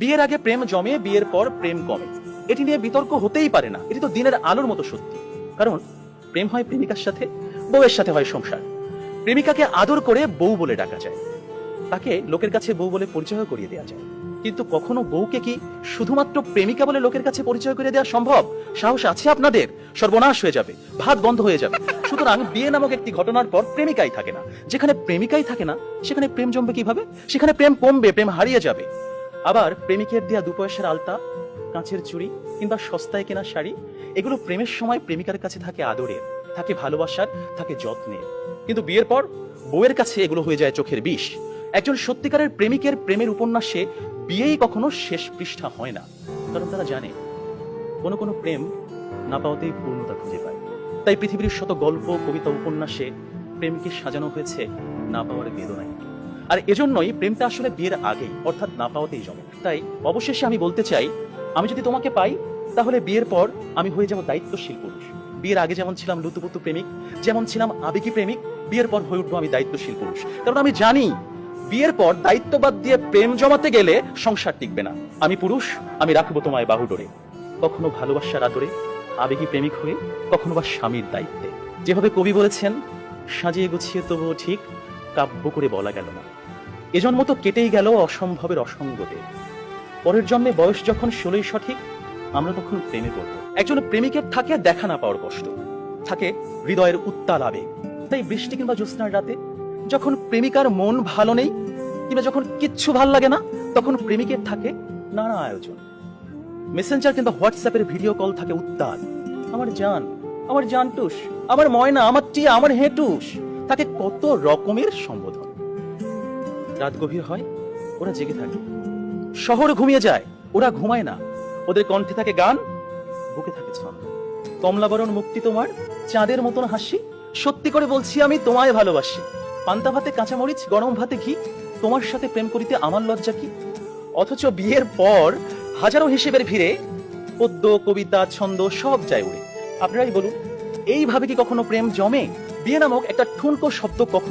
বিয়ের আগে প্রেম জমে, বিয়ের পর প্রেম কমে, এটি নিয়ে বিতর্ক হতেই পারে না। এটি তো দিনের আলোর মতো সত্যি। কারণ প্রেম হয় প্রেমিকার সাথে, বউয়ের সাথে হয় সংসার। প্রেমিকাকে আদর করে বউ বলে ডাকা যায়, তাকে লোকের কাছে বউ বলে পরিচয় করিয়ে দেওয়া যায়। কিন্তু কখনো বউকে কি শুধুমাত্র প্রেমিকা বলে লোকের কাছে পরিচয় করে দেওয়া সম্ভব? সাহস আছে আপনাদের? সর্বনাশ হয়ে যাবে, ভাত বন্ধ হয়ে যাবে। সুতরাং বিয়ে নামক একটি ঘটনার পর প্রেমিকাই থাকে না। যেখানে প্রেমিকাই থাকে না, সেখানে প্রেম জমবে কিভাবে? সেখানে প্রেম কমবে, প্রেম হারিয়ে যাবে। আবার প্রেমিকের দেয়া 2 পয়সার আলতা, কাঁচের চুড়ি কিংবা সস্তায় কেনা শাড়ি, এগুলো প্রেমের সময় প্রেমিকার কাছে থাকে আদরের, থাকে ভালোবাসার, থাকে যত্নের। কিন্তু বিয়ের পর বউয়ের কাছে এগুলো হয়ে যায় চোখের বিষ। একজন সত্যিকারের প্রেমিকের প্রেমের উপন্যাসে বিয়েই কখনো শেষ পৃষ্ঠা হয় না। কারণ তারা জানে কোনো কোনো প্রেম না পাওয়াতেই পূর্ণতা খুঁজে পায়। তাই পৃথিবীর শত গল্প, কবিতা, উপন্যাসে প্রেমকে সাজানো হয়েছে না পাওয়ার বেদনায়। আর এজন্যই প্রেমটা আসলে বিয়ের আগেই, অর্থাৎ না পাওয়াতেই জমে। তাই অবশেষে আমি বলতে চাই, আমি যদি তোমাকে পাই তাহলে বিয়ের পর আমি হয়ে যাব দায়িত্বশীল পুরুষ। বিয়ের আগে যেমন ছিলাম লুতুপুতু প্রেমিক, যেমন ছিলাম আবেগী প্রেমিক, বিয়ের পর হয়ে উঠবো আমি দায়িত্বশীল পুরুষ। কারণ আমি জানি বিয়ের পর দায়িত্ববাদ দিয়ে প্রেম জমাতে গেলে সংসার টিকবে না। আমি পুরুষ, আমি রাখবো তোমায় বাহুডোরে, কখনো ভালোবাসার আদরে, আবেগী প্রেমিক হয়ে, কখনো বা স্বামীর দায়িত্বে। যেভাবে কবি বলেছেন, সাজিয়ে গুছিয়ে তবুও ঠিক কাব্য করে বলা গেল না। এজন্ম তো কেটেই গেল অসম্ভবের অসঙ্গতে। পরের জন্মে বয়স যখন 16ই সঠিক, আমরা তখন প্রেমে পড়ব। একজন প্রেমিকের থাকে দেখা না পাওয়ার কষ্ট, থাকে হৃদয়ের উত্তাল আবেগ। তাই বৃষ্টি কিংবা জ্যোৎস্নার রাতে যখন প্রেমিকার মন ভালো নেই, কিংবা যখন কিচ্ছু ভাল লাগে না, তখন প্রেমিকের থাকে নানা আয়োজন। মেসেঞ্জার কিংবা হোয়াটসঅ্যাপের ভিডিও কল থাকে উত্তাল। আমার জান, আমার জানটুস, আমার ময়না, আমার টিয়া, আমার হেটুস, তাকে কত রকমের সম্বোধন। রাত গভীর হয়, ওরা জেগে থাকে। শহর ঘুমিয়ে যায়, ওরা ঘুমায় না। ওদের কণ্ঠে থাকে গান, বুকে থাকে ছন্দ। কমলাবরণ মুক্তি তোমার, চাঁদের মতন হাসি, সত্যি করে বলছি আমি তোমায় ভালোবাসি। পান্তা ভাতে কাঁচামরিচ, গরম ভাতে ঘি, তোমার সাথে প্রেম করিতে আমার লজ্জা কি। অথচ বিয়ের পর হাজারো হিসেবের ভিড়ে পদ্য, কবিতা, ছন্দ সব যায় উড়ে। আপনারাই বলুন, এইভাবে কি কখনো প্রেম জমে? বিয়ে নামক একটা ঠুনকো শব্দ কখনো